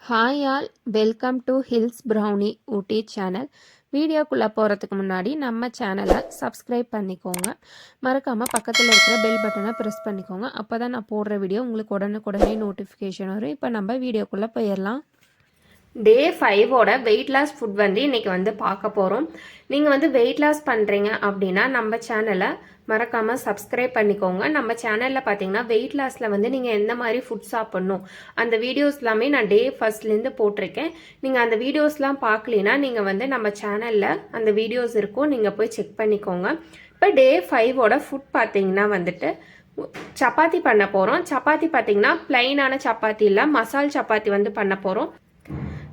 Hi all, welcome to hills brownie Ooty channel. வீடியோக்குள்ளே போகிறதுக்கு முன்னாடி நம்ம சேனலை சப்ஸ்கிரைப் பண்ணிக்கோங்க. மறக்காமல் பக்கத்தில் இருக்கிற பெல் பட்டனை ப்ரெஸ் பண்ணிக்கோங்க. அப்போ தான் நான் போடுற வீடியோ உங்களுக்கு உடனுக்குடனே நோட்டிஃபிகேஷன் வரும். இப்போ நம்ம வீடியோக்குள்ளே போயிடலாம். டே 5ஓட வெயிட் லாஸ் ஃபுட் வந்து இன்றைக்கி வந்து பார்க்க போகிறோம். நீங்கள் வந்து வெயிட் லாஸ் பண்ணுறீங்க அப்படின்னா நம்ம சேனலை மறக்காமல் சப்ஸ்கிரைப் பண்ணிக்கோங்க. நம்ம சேனலில் பார்த்தீங்கன்னா வெயிட் லாஸில் வந்து நீங்கள் எந்த மாதிரி ஃபுட் சாப்பிட்ணும் அந்த வீடியோஸ் எல்லாமே நான் டே ஃபர்ஸ்ட்லேருந்து போட்டிருக்கேன். நீங்கள் அந்த வீடியோஸ்லாம் பார்க்கலினா நீங்கள் வந்து நம்ம சேனலில் அந்த வீடியோஸ் இருக்கும், நீங்கள் போய் செக் பண்ணிக்கோங்க. இப்போ டே 5ஓட ஃபுட் பார்த்தீங்கன்னா வந்துட்டு சப்பாத்தி பண்ண போகிறோம். சப்பாத்தி பார்த்தீங்கன்னா பிளைனான சப்பாத்தி இல்லை, மசால் சப்பாத்தி வந்து பண்ண போகிறோம்.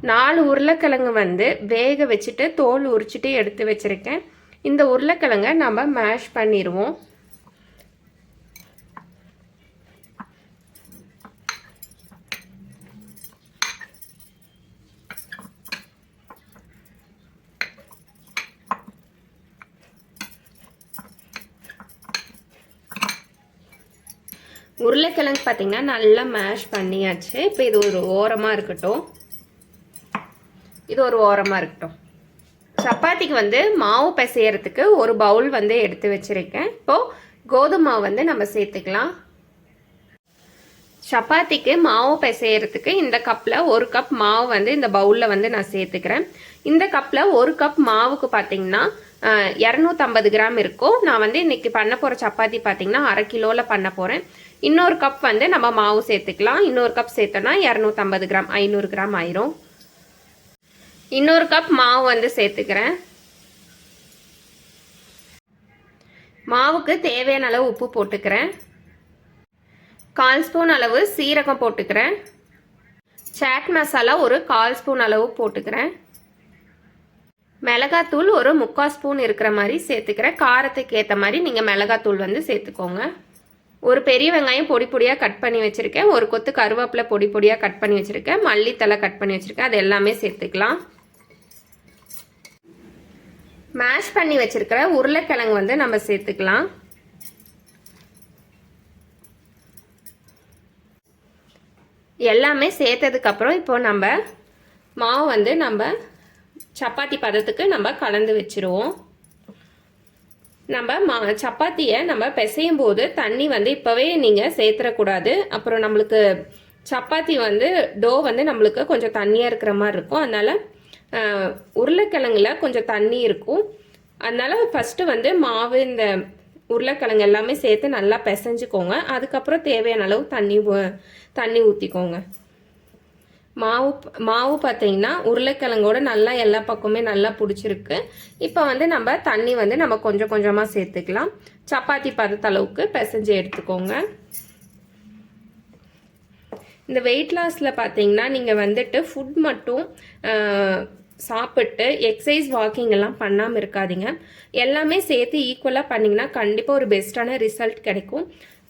4 உருளைக்கிழங்கு வந்து வேக வச்சுட்டு தோல் உரிச்சிட்டு எடுத்து வச்சுருக்கேன். இந்த உருளைக்கிழங்கை நம்ம மேஷ் பண்ணிடுவோம். உருளைக்கிழங்கு பார்த்தீங்கன்னா நல்லா மேஷ் பண்ணியாச்சு. இப்போ இது ஒரு ஓரமாக இருக்கட்டும். சப்பாத்திக்கு வந்து மாவு பிசையறதுக்கு ஒரு பவுல் வந்து எடுத்து வச்சிருக்கேன். இப்போ கோதுமை மாவு வந்து நம்ம சேர்த்துக்கலாம். சப்பாத்திக்கு மாவு பிசையறதுக்கு இந்த கப்பில் 1 கப் மாவு வந்து இந்த பவுலில் வந்து நான் சேர்த்துக்கிறேன். இந்த கப்பில் 1 கப் மாவுக்கு பார்த்தீங்கன்னா 250 கிராம் இருக்கும். நான் வந்து இன்னைக்கு பண்ண போகிற சப்பாத்தி பார்த்தீங்கன்னா 1/2 கிலோவில் பண்ண போகிறேன். இன்னொரு கப் வந்து நம்ம மாவு சேர்த்துக்கலாம். இன்னொரு கப் சேர்த்தோன்னா 250 கிராம் 500 கிராம் ஆயிரும். இன்னொரு கப் மாவு வந்து சேர்த்துக்கிறேன். மாவுக்கு தேவையான அளவு உப்பு போட்டுக்கிறேன். 1/4 ஸ்பூன் அளவு சீரகம் போட்டுக்கிறேன். சாட் மசாலா ஒரு 1/4 ஸ்பூன் அளவு போட்டுக்கிறேன். மிளகாத்தூள் ஒரு 3/4 ஸ்பூன் இருக்கிற மாதிரி சேர்த்துக்கிறேன். காரத்துக்கு ஏற்ற மாதிரி நீங்கள் மிளகாத்தூள் வந்து சேர்த்துக்கோங்க. ஒரு பெரிய வெங்காயம் பொடி பொடியாக கட் பண்ணி வச்சுருக்கேன். ஒரு கொத்து கருவேப்பிலை பொடி பொடியாக கட் பண்ணி வச்சுருக்கேன். மல்லித்தலை கட் பண்ணி வச்சுருக்கேன். அது எல்லாமே சேர்த்துக்கலாம். மேஷ் பண்ணி வச்சிருக்கிற உருளைக்கிழங்கு வந்து நம்ம சேர்த்துக்கலாம். எல்லாமே சேர்த்ததுக்கு அப்புறம் இப்போ நம்ம மாவு வந்து நம்ம சப்பாத்தி பதத்துக்கு நம்ம கலந்து வச்சிருவோம். நம்ம சப்பாத்தியை நம்ம பிசையும் போது தண்ணி வந்து இப்போவே நீங்கள் சேர்த்துடக்கூடாது. அப்புறம் நம்மளுக்கு சப்பாத்தி வந்து டோ வந்து நம்மளுக்கு கொஞ்சம் தண்ணியாக இருக்கிற மாதிரி இருக்கும். அதனால் உருளைக்கிழங்குல கொஞ்சம் தண்ணி இருக்கும். அதனால ஃபஸ்ட்டு வந்து மாவு இந்த உருளைக்கிழங்கு எல்லாமே சேர்த்து நல்லா பிசைஞ்சுக்கோங்க. அதுக்கப்புறம் தேவையான அளவு தண்ணி ஊற்றிக்கோங்க. மாவு பார்த்தீங்கன்னா உருளைக்கிழங்கோட நல்லா எல்லா பக்கமே நல்லா பிடிச்சிருக்கு. இப்போ வந்து நம்ம தண்ணி வந்து நம்ம கொஞ்சம் கொஞ்சமாக சேர்த்துக்கலாம். சப்பாத்தி பதத்தளவுக்கு பிசைஞ்சு எடுத்துக்கோங்க. இந்த வெயிட் லாஸில் பார்த்தீங்கன்னா நீங்கள் வந்துட்டு ஃபுட் மட்டும் சாப்பிட்டு எக்ஸசைஸ் வாக்கிங் எல்லாம் பண்ணாமல் இருக்காதீங்க. எல்லாமே சேர்த்து ஈக்குவலாக பண்ணிங்கன்னா கண்டிப்பாக ஒரு பெஸ்ட்டான ரிசல்ட் கிடைக்கும்.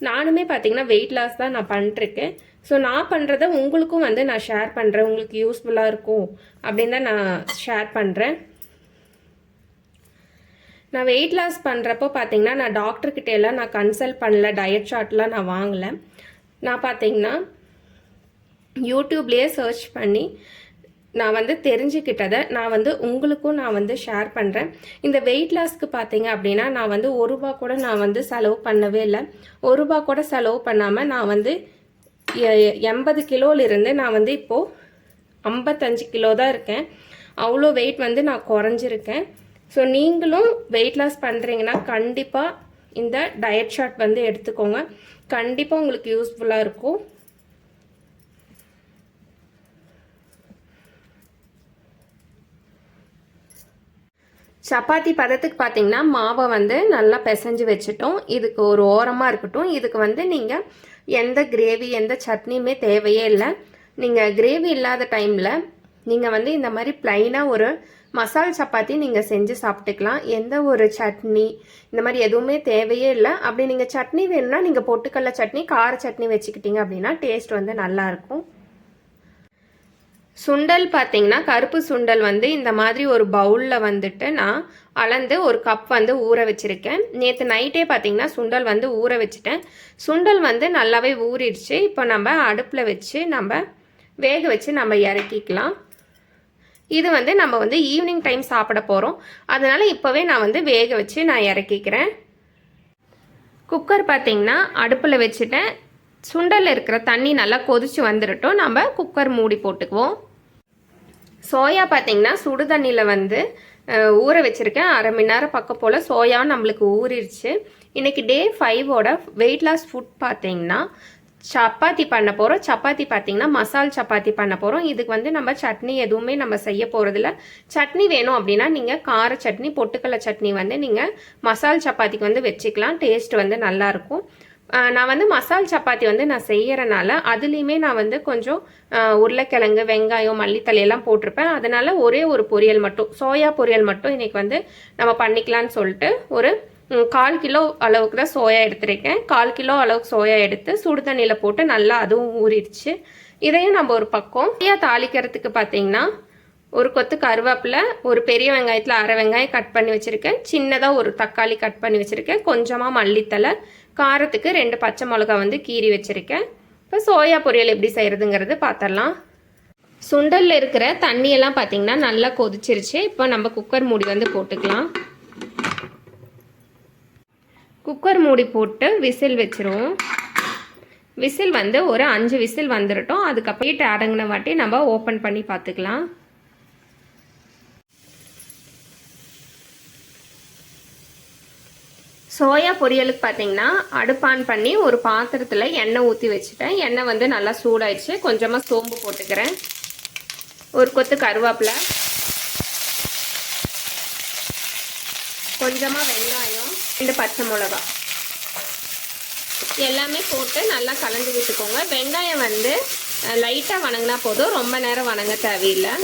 நானுமே பார்த்தீங்கன்னா வெயிட் லாஸ் தான் நான் பண்ணிருக்கேன். ஸோ நான் பண்ணுறத உங்களுக்கும் வந்து நான் ஷேர் பண்ணுறேன். உங்களுக்கு யூஸ்ஃபுல்லாக இருக்கும் அப்படின்னு தான் நான் ஷேர் பண்ணுறேன். நான் வெயிட் லாஸ் பண்ணுறப்போ பார்த்தீங்கன்னா நான் டாக்டர்கிட்ட எல்லாம் நான் கன்சல்ட் பண்ணல, டயட் சார்ட்லாம் நான் வாங்கலை. நான் பார்த்தீங்கன்னா யூடியூப்லேயே சர்ச் பண்ணி நான் வந்து தெரிஞ்சுக்கிட்டதை நான் வந்து உங்களுக்கும் நான் வந்து ஷேர் பண்ணுறேன். இந்த வெயிட் லாஸ்க்கு பார்த்தீங்க அப்படின்னா நான் வந்து 1 ரூபா கூட நான் வந்து செலவு பண்ணவே இல்லை. 1 ரூபா கூட செலவு பண்ணாமல் நான் வந்து 80 கிலோலிருந்து நான் வந்து இப்போது 55 கிலோ தான் இருக்கேன். அவ்வளோ வெயிட் வந்து நான் குறைஞ்சிருக்கேன். ஸோ நீங்களும் வெயிட் லாஸ் பண்ணுறீங்கன்னா கண்டிப்பாக இந்த டயட் சார்ட் வந்து எடுத்துக்கோங்க. கண்டிப்பாக உங்களுக்கு யூஸ்ஃபுல்லாக இருக்கும். சப்பாத்தி பதத்துக்கு பார்த்தீங்கன்னா மாவை வந்து நல்லா பிசைஞ்சு வச்சுட்டோம். இதுக்கு ஒரு ஓரமாக இருக்கட்டும். இதுக்கு வந்து நீங்கள் எந்த கிரேவி எந்த சட்னியுமே தேவையே இல்லை. நீங்கள் கிரேவி இல்லாத டைமில் நீங்கள் வந்து இந்த மாதிரி பிளைனாக ஒரு மசால் சப்பாத்தி நீங்கள் செஞ்சு சாப்பிட்டுக்கலாம். எந்த ஒரு சட்னி இந்த மாதிரி எதுவுமே தேவையே இல்லை. அப்படி நீங்கள் சட்னி வேணும்னா நீங்கள் பொட்டுக்கடலை சட்னி, கார சட்னி வச்சுக்கிட்டீங்க அப்படின்னா டேஸ்ட் வந்து நல்லாயிருக்கும். சுண்டல் பார்த்தீங்கன்னா கருப்பு சுண்டல் வந்து இந்த மாதிரி ஒரு பவுலில் வந்துட்டு நான் அளந்து ஒரு கப் வந்து ஊற வச்சுருக்கேன். நேற்று நைட்டே பார்த்தீங்கன்னா சுண்டல் வந்து ஊற வச்சுட்டேன். சுண்டல் வந்து நல்லாவே ஊறிடுச்சு. இப்போ நம்ம அடுப்பில் வச்சு நம்ம வேக வச்சு நம்ம இறக்கிக்கலாம். இது வந்து நம்ம வந்து ஈவினிங் டைம் சாப்பிட போகிறோம், அதனால் இப்போவே நான் வந்து வேக வச்சு நான் இறக்கிக்கிறேன். குக்கர் பார்த்திங்கன்னா அடுப்பில் வச்சுட்டேன். சுண்டலில் இருக்கிற தண்ணி நல்லா கொதிச்சு வந்துடட்டும், நம்ம குக்கர் மூடி போட்டுக்குவோம். சோயா பார்த்திங்கன்னா சுடு தண்ணியில் வந்து ஊற வச்சுருக்கேன். அரை மணி நேரம் பக்கம் போல் சோயா நம்மளுக்கு ஊறிடுச்சு. இன்றைக்கி டே 5ஓட வெயிட் லாஸ் ஃபுட் பார்த்திங்கன்னா சப்பாத்தி பண்ண போகிறோம். சப்பாத்தி பார்த்திங்கன்னா மசால் சப்பாத்தி பண்ண போகிறோம். இதுக்கு வந்து நம்ம சட்னி எதுவுமே நம்ம செய்ய போகிறதில்ல. சட்னி வேணும் அப்படின்னா நீங்கள் கார சட்னி, பொட்டுக்கடலை சட்னி வந்து நீங்கள் மசால் சப்பாத்திக்கு வந்து வச்சுக்கலாம். டேஸ்ட் வந்து நல்லாயிருக்கும். நான் வந்து மசால் சப்பாத்தி வந்து நான் செய்கிறனால அதுலேயுமே நான் வந்து கொஞ்சம் உருளைக்கிழங்கு, வெங்காயம், மல்லித்தலையெல்லாம் போட்டிருப்பேன். அதனால் ஒரே ஒரு பொரியல் மட்டும், சோயா பொரியல் மட்டும் இன்றைக்கி வந்து நம்ம பண்ணிக்கலான்னு சொல்லிட்டு ஒரு 1/4 கிலோ அளவுக்கு தான் சோயா எடுத்துருக்கேன். 1/4 கிலோ அளவுக்கு சோயா எடுத்து சுடு தண்ணியில் போட்டு நல்லா அதுவும் ஊறிடுச்சு. இதையும் நம்ம ஒரு பக்கம் தாளிக்கிறதுக்கு பார்த்திங்கன்னா ஒரு கொத்து கருவேப்பிலை, ஒரு பெரிய வெங்காயத்தில் அரை வெங்காயம் கட் பண்ணி வச்சுருக்கேன். சின்னதாக ஒரு தக்காளி கட் பண்ணி வச்சுருக்கேன். கொஞ்சமாக மல்லித்தலை, காரத்துக்கு 2 பச்சை மிளகா வந்து கீறி வச்சுருக்கேன். இப்போ சோயா பொரியல் எப்படி செய்கிறதுங்கிறது பார்த்துடலாம். சுண்டலில் இருக்கிற தண்ணியெல்லாம் பார்த்திங்கன்னா நல்லா கொதிச்சிருச்சு. இப்போ நம்ம குக்கர் மூடி வந்து போட்டுக்கலாம். குக்கர் மூடி போட்டு விசில் வச்சுருவோம். விசில் வந்து ஒரு 5 விசில் வந்துடட்டும். அதுக்கப்புறம் ஹீட் அடங்கின வாட்டி நம்ம ஓப்பன் பண்ணி பார்த்துக்கலாம். சோயா பொரியலுக்கு பார்த்தீங்கன்னா அடுப்பான் பண்ணி ஒரு பாத்திரத்தில் எண்ணெய் ஊற்றி வச்சுட்டேன். எண்ணெய் வந்து நல்லா சூடாயிடுச்சு. கொஞ்சமாக சோம்பு போட்டுக்கிறேன். ஒரு கொத்து கருவேப்பிலை, கொஞ்சமாக வெங்காயம், 2 பச்சை மிளகா எல்லாமே போட்டு நல்லா கலந்து விட்டுக்கோங்க. வெங்காயம் வந்து லைட்டாக வணங்கினா போதும், ரொம்ப நேரம் வணங்க தேவையில்லை.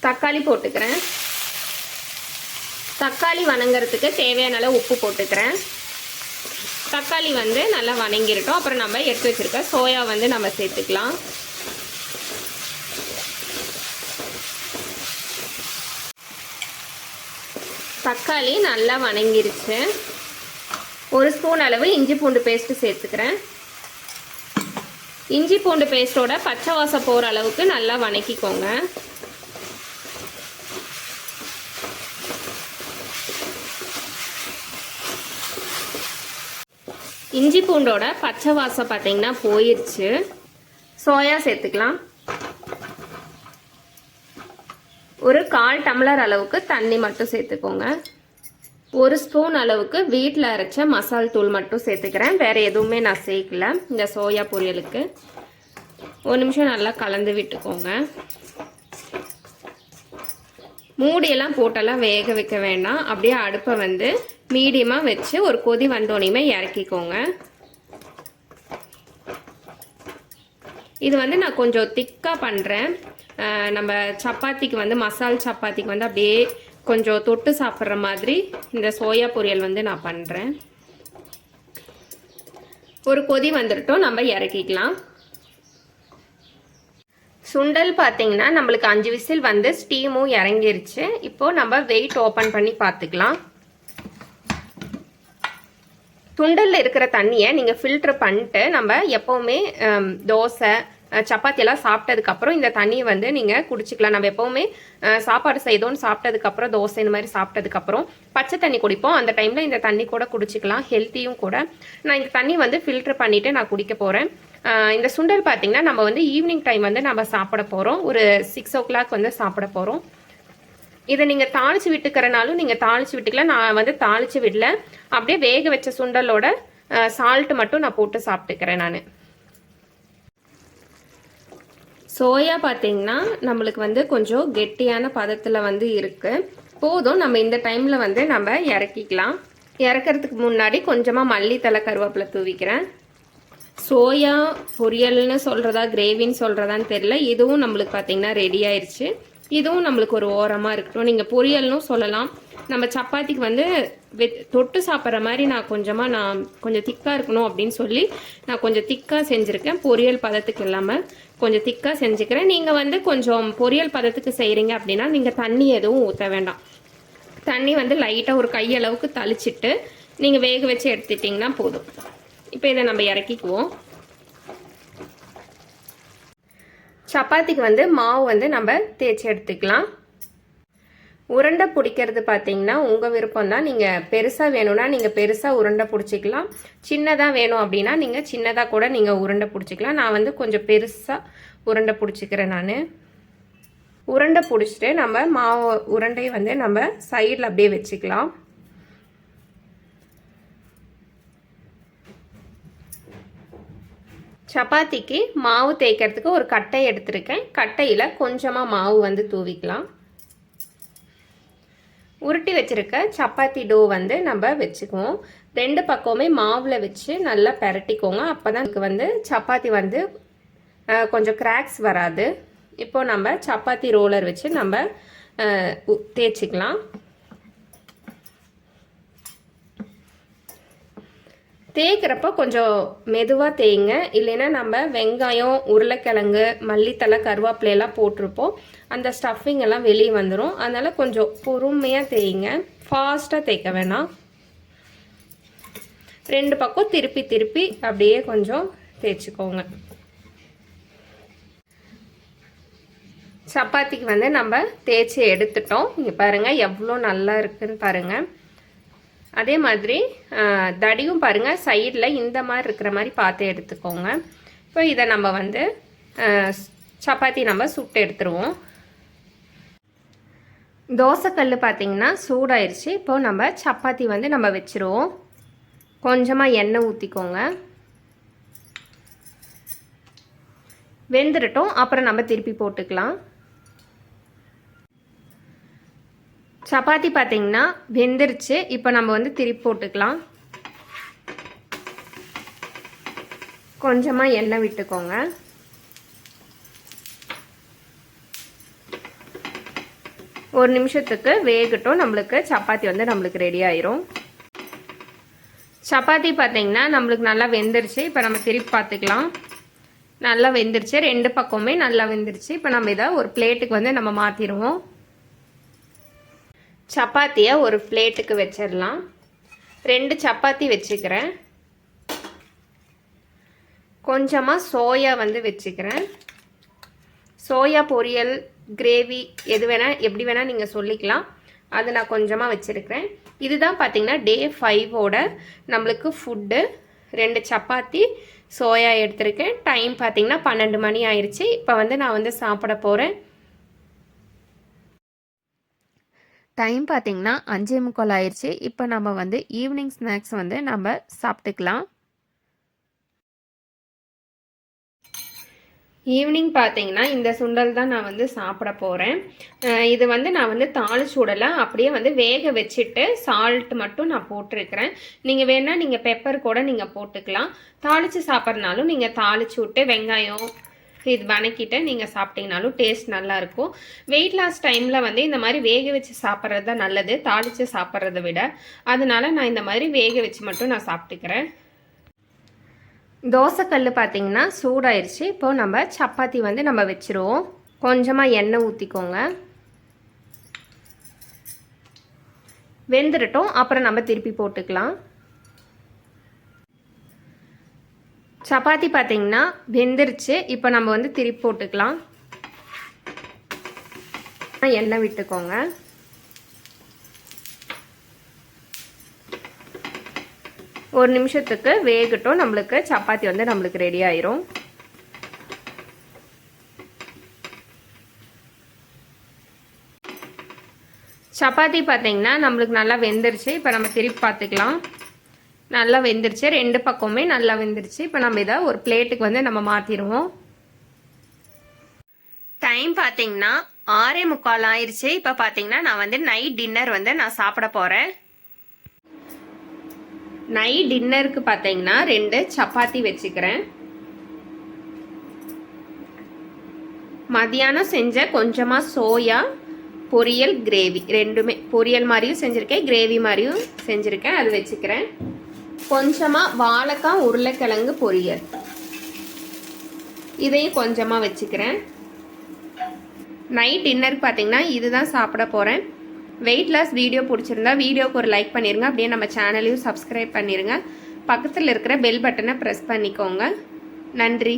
தக்காளி போட்டுக்கிறேன். தக்காளி வணங்குறதுக்கு தேவையான அளவு உப்பு போட்டுக்கிறேன். தக்காளி வந்து நல்லா வணங்கிருட்டோம். அப்புறம் நம்ம எடுத்து வச்சிருக்க சோயா வந்து நம்ம சேர்த்துக்கலாம். தக்காளி நல்லா வணங்கிருச்சு. ஒரு ஸ்பூன் அளவு இஞ்சி பூண்டு பேஸ்ட்டு சேர்த்துக்கிறேன். இஞ்சி பூண்டு பேஸ்ட்டோட பச்சை வாசம் போகிற அளவுக்கு நல்லா வணக்கிக்கோங்க. இஞ்சி பூண்டோட பச்சை வாசம் பார்த்தீங்கன்னா போயிடுச்சு. சோயா சேர்த்துக்கலாம். ஒரு 1/4 டம்ளர் அளவுக்கு தண்ணி மட்டும் சேர்த்துக்கோங்க. ஒரு ஸ்பூன் அளவுக்கு வீட்டில் அரைச்ச மசால் தூள் மட்டும் சேர்த்துக்கிறேன். வேறு எதுவுமே நான் சேர்க்கல இந்த சோயா பொரியலுக்கு. ஒரு நிமிஷம் நல்லா கலந்து விட்டுக்கோங்க. மூடியெல்லாம் போட்டெல்லாம் வேக வைக்க வேண்டாம். அப்படியே அடுப்பை வந்து மீடியமாக வச்சு ஒரு கொதி வந்தோடனே இறக்கிக்கோங்க. இது வந்து நான் கொஞ்சம் திக்காக பண்ணுறேன். நம்ம சப்பாத்திக்கு வந்து மசால் சப்பாத்திக்கு வந்து அப்படியே கொஞ்சம் தொட்டு சாப்பிட்ற மாதிரி இந்த சோயா பொரியல் வந்து நான் பண்ணுறேன். ஒரு கொதி வந்துட்டோம், நம்ம இறக்கிக்கலாம். சுண்டல் பார்த்தீங்கன்னா நம்மளுக்கு 5 விசில் வந்து ஸ்டீமும் இறங்கிருச்சு. இப்போது நம்ம வெயிட் ஓப்பன் பண்ணி பார்த்துக்கலாம். சுண்டலில் இருக்கிற தண்ணியை நீங்கள் ஃபில்ட்ரு பண்ணிட்டு நம்ம எப்போவுமே தோசை, சப்பாத்தியெல்லாம் சாப்பிட்டதுக்கப்புறம் இந்த தண்ணியை வந்து நீங்கள் குடிச்சிக்கலாம். நம்ம எப்போவுமே சாப்பாடு செய்தோன்னு சாப்பிட்டதுக்கப்புறம், தோசை இந்த மாதிரி சாப்பிட்டதுக்கப்புறம் பச்சை தண்ணி குடிப்போம். அந்த டைமில் இந்த தண்ணி கூட குடிச்சிக்கலாம், ஹெல்த்தியும் கூட. நான் இந்த தண்ணி வந்து ஃபில்ட்ரு பண்ணிவிட்டு நான் குடிக்க போகிறேன். இந்த சுண்டல் பார்த்திங்கன்னா நம்ம வந்து ஈவினிங் டைம் வந்து நம்ம சாப்பிட போகிறோம். ஒரு 6 o'clock வந்து சாப்பிட போகிறோம். இதை நீங்கள் தாளித்து விட்டுக்கிறனாலும் நீங்கள் தாளித்து விட்டுக்கலாம். நான் வந்து தாளித்து விடல, அப்படியே வேக வச்ச சுண்டலோட சால்ட்டு மட்டும் நான் போட்டு சாப்பிட்டுக்கிறேன். நான் சோயா பார்த்திங்கன்னா நம்மளுக்கு வந்து கொஞ்சம் கெட்டியான பதத்தில் வந்து இருக்குது. போதும், நம்ம இந்த டைமில் வந்து நம்ம இறக்கிக்கலாம். இறக்கிறதுக்கு முன்னாடி கொஞ்சமாக மல்லித்தலை, கருவேப்பிலை தூவிக்கிறேன். சோயா பொரியல்னு சொல்கிறதா கிரேவின்னு சொல்கிறதான்னு தெரியல. இதுவும் நம்மளுக்கு பார்த்திங்கன்னா ரெடி ஆயிடுச்சு. இதுவும் நம்மளுக்கு ஒரு ஓரமாக இருக்கட்டும். நீங்கள் பொரியல்னு சொல்லலாம். நம்ம சப்பாத்திக்கு வந்து தொட்டு சாப்பிட்ற மாதிரி நான் கொஞ்சம் திக்காக இருக்கணும் அப்படின்னு சொல்லி நான் கொஞ்சம் திக்காக செஞ்சுருக்கேன். பொரியல் பதத்துக்கு இல்லாமல் கொஞ்சம் திக்காக செஞ்சுக்கிறேன். நீங்கள் வந்து கொஞ்சம் பொரியல் பதத்துக்கு செய்கிறீங்க அப்படின்னா நீங்கள் தண்ணி எதுவும் ஊற்ற வேண்டாம். தண்ணி வந்து லைட்டாக ஒரு கையளவுக்கு தளிச்சிட்டு நீங்கள் வேக வச்சு எடுத்துட்டிங்கன்னா போதும். இப்போ இதை நம்ம இறக்கிக்குவோம். சப்பாத்திக்கு வந்து மாவு வந்து நம்ம தேய்ச்சி எடுத்துக்கலாம். உருண்டை பிடிக்கிறது பார்த்தீங்கன்னா உங்கள் விருப்பம் தான். நீங்கள் பெருசாக வேணும்னா நீங்கள் பெருசாக உருண்டை பிடிச்சிக்கலாம். சின்னதாக வேணும் அப்படின்னா நீங்கள் சின்னதாக கூட நீங்கள் உருண்டை பிடிச்சிக்கலாம். நான் வந்து கொஞ்சம் பெருசாக உருண்டை பிடிச்சிக்கிறேன். நான் உருண்டை பிடிச்சிட்டு நம்ம மாவு உருண்டையை வந்து நம்ம சைடில் அப்படியே வச்சுக்கலாம். சப்பாத்திக்கு மாவு தேய்க்கிறதுக்கு ஒரு கட்டை எடுத்திருக்கேன். கட்டையில் கொஞ்சமாக மாவு வந்து தூவிக்கலாம். உருட்டி வச்சிருக்க சப்பாத்தி டோ வந்து நம்ம வச்சுக்குவோம். 2 பக்கமே மாவில் வச்சு நல்லா பரட்டிக்கோங்க. அப்போ தான் வந்து சப்பாத்தி வந்து கொஞ்சம் கிராக்ஸ் வராது. இப்போ நம்ம சப்பாத்தி ரோலர் வச்சு நம்ம தேய்ச்சிக்கலாம். தேய்க்கிறப்ப கொஞ்சம் மெதுவாக தேய்ங்க. இல்லைன்னா நம்ம வெங்காயம், உருளைக்கிழங்கு, மல்லித்தலை, கருவேப்பிலையெல்லாம் போட்டிருப்போம். அந்த ஸ்டஃபிங் எல்லாம் வெளியே வந்துடும். அதனால் கொஞ்சம் பொறுமையாக தேய்ங்க. ஃபாஸ்ட்டாக தேய்க்க வேணாம். 2 பக்கம் திருப்பி திருப்பி அப்படியே கொஞ்சம் தேய்ச்சிக்கோங்க. சப்பாத்திக்கு வந்து நம்ம தேய்ச்சி எடுத்துட்டோம். இங்கே பாருங்கள் எவ்வளோ நல்லா இருக்குன்னு பாருங்கள். அதே மாதிரி தடியும் பாருங்கள் சைடில் இந்த மாதிரி இருக்கிற மாதிரி பார்த்து எடுத்துக்கோங்க. இப்போ இதை நம்ம வந்து சப்பாத்தி நம்ம சுட்டு எடுத்துருவோம். தோசைக்கல் பார்த்திங்கன்னா சூடாயிருச்சு. இப்போது நம்ம சப்பாத்தி வந்து நம்ம வச்சுருவோம். கொஞ்சமாக எண்ணெய் ஊற்றிக்கோங்க. வெந்துடட்டும், அப்புறம் நம்ம திருப்பி போட்டுக்கலாம். சப்பாத்தி பார்த்திங்கன்னா வெந்துருச்சு. இப்போ நம்ம வந்து திருப்பி போட்டுக்கலாம். கொஞ்சமாக எண்ணெய் விட்டுக்கோங்க. ஒரு நிமிஷத்துக்கு வேகட்டும். நம்மளுக்கு சப்பாத்தி வந்து நம்மளுக்கு ரெடி ஆயிரும். சப்பாத்தி பார்த்திங்கன்னா நம்மளுக்கு நல்லா வெந்துருச்சு. இப்போ நம்ம திருப்பி பார்த்துக்கலாம். நல்லா வெந்துருச்சு. 2 பக்கமே நல்லா வெந்துருச்சு. இப்போ நம்ம இதை ஒரு பிளேட்டுக்கு வந்து நம்ம மாற்றிடுவோம். சப்பாத்தியை ஒரு பிளேட்டுக்கு வச்சிடலாம். 2 சப்பாத்தி வச்சுக்கிறேன். கொஞ்சமாக சோயா வந்து வச்சுக்கிறேன். சோயா பொரியல், கிரேவி எது வேணால் எப்படி வேணால் நீங்கள் சொல்லிக்கலாம். அது நான் கொஞ்சமாக வச்சுருக்கிறேன். இதுதான் பார்த்திங்கன்னா டே 5ஓட நம்மளுக்கு ஃபுட்டு. 2 சப்பாத்தி, சோயா எடுத்திருக்கேன். டைம் பார்த்திங்கன்னா 12 மணி ஆயிடுச்சு. இப்போ வந்து நான் வந்து சாப்பிட போகிறேன். டைம் பார்த்திங்கன்னா 5:45 ஆயிடுச்சு. இப்போ நம்ம வந்து ஈவினிங் ஸ்நாக்ஸ் வந்து நம்ம சாப்பிட்டுக்கலாம். ஈவினிங் பார்த்திங்கன்னா இந்த சுண்டல் தான் நான் வந்து சாப்பிட போகிறேன். இது வந்து நான் வந்து தாளிச்சு விடலை, அப்படியே வந்து வேக வச்சுட்டு சால்ட் மட்டும் நான் போட்டிருக்கிறேன். நீங்கள் வேணால் நீங்கள் பெப்பர் கூட நீங்கள் போட்டுக்கலாம். தாளித்து சாப்பிட்றனாலும் நீங்கள் தாளிச்சு விட்டு வெங்காயம் இது வணக்கிட்டு நீங்கள் சாப்பிட்டீங்கனாலும் டேஸ்ட் நல்லாயிருக்கும். வெயிட் லாஸ் டைமில் வந்து இந்த மாதிரி வேக வச்சு சாப்பிட்றது தான் நல்லது, தாளித்து சாப்பிட்றத விட. அதனால நான் இந்த மாதிரி வேக வச்சு மட்டும் நான் சாப்பிட்டுக்கிறேன். தோசைக்கல் பார்த்திங்கன்னா சூடாயிருச்சு. இப்போது நம்ம சப்பாத்தி வந்து நம்ம வச்சுருவோம். கொஞ்சமாக எண்ணெய் ஊற்றிக்கோங்க. வெந்துடட்டும், அப்புறம் நம்ம திருப்பி போட்டுக்கலாம். சப்பாத்தி பார்த்திங்கன்னா வெந்துருச்சு. இப்போ நம்ம வந்து திருப்பி போட்டுக்கலாம். எண்ணெய் விட்டுக்கோங்க. ஒரு நிமிஷத்துக்கு வேகட்டும். நம்மளுக்கு சப்பாத்தி வந்து நம்மளுக்கு ரெடி ஆயிரும். சப்பாத்தி பார்த்திங்கன்னா நம்மளுக்கு நல்லா வெந்துருச்சு. இப்போ நம்ம திருப்பி பார்த்துக்கலாம். நல்லா வெந்துருச்சு. 2 பக்கமே நல்லா வெந்துருச்சு. இப்போ நம்ம இதை ஒரு பிளேட்டுக்கு வந்து நம்ம மாற்றிடுவோம். டைம் பார்த்திங்கன்னா 6:45 ஆயிடுச்சு. இப்போ பார்த்திங்கன்னா நான் வந்து நைட் டின்னர் வந்து நான் சாப்பிட போகிறேன். நைட் டின்னருக்கு பார்த்திங்கன்னா 2 சப்பாத்தி வச்சுக்கிறேன். மதியானம் செஞ்ச கொஞ்சமாக சோயா பொரியல், கிரேவி ரெண்டுமே பொரியல் மாதிரியும் செஞ்சுருக்கேன், கிரேவி மாதிரியும் செஞ்சுருக்கேன். அது வச்சுக்கிறேன். கொஞ்சமாக வாழைக்காய், உருளைக்கிழங்கு பொரியல் இதையும் கொஞ்சமாக வச்சுக்கிறேன். நைட் டின்னருக்கு பார்த்திங்கன்னா இதுதான் சாப்பிட போகிறேன். வெயிட் லாஸ் வீடியோ பிடிச்சிருந்தா வீடியோக்கு ஒரு லைக் பண்ணிடுங்க. அப்படியே நம்ம சேனலையும் சப்ஸ்கிரைப் பண்ணிடுங்க. பக்கத்தில் இருக்கிற பெல் பட்டனை ப்ரெஸ் பண்ணிக்கோங்க. நன்றி.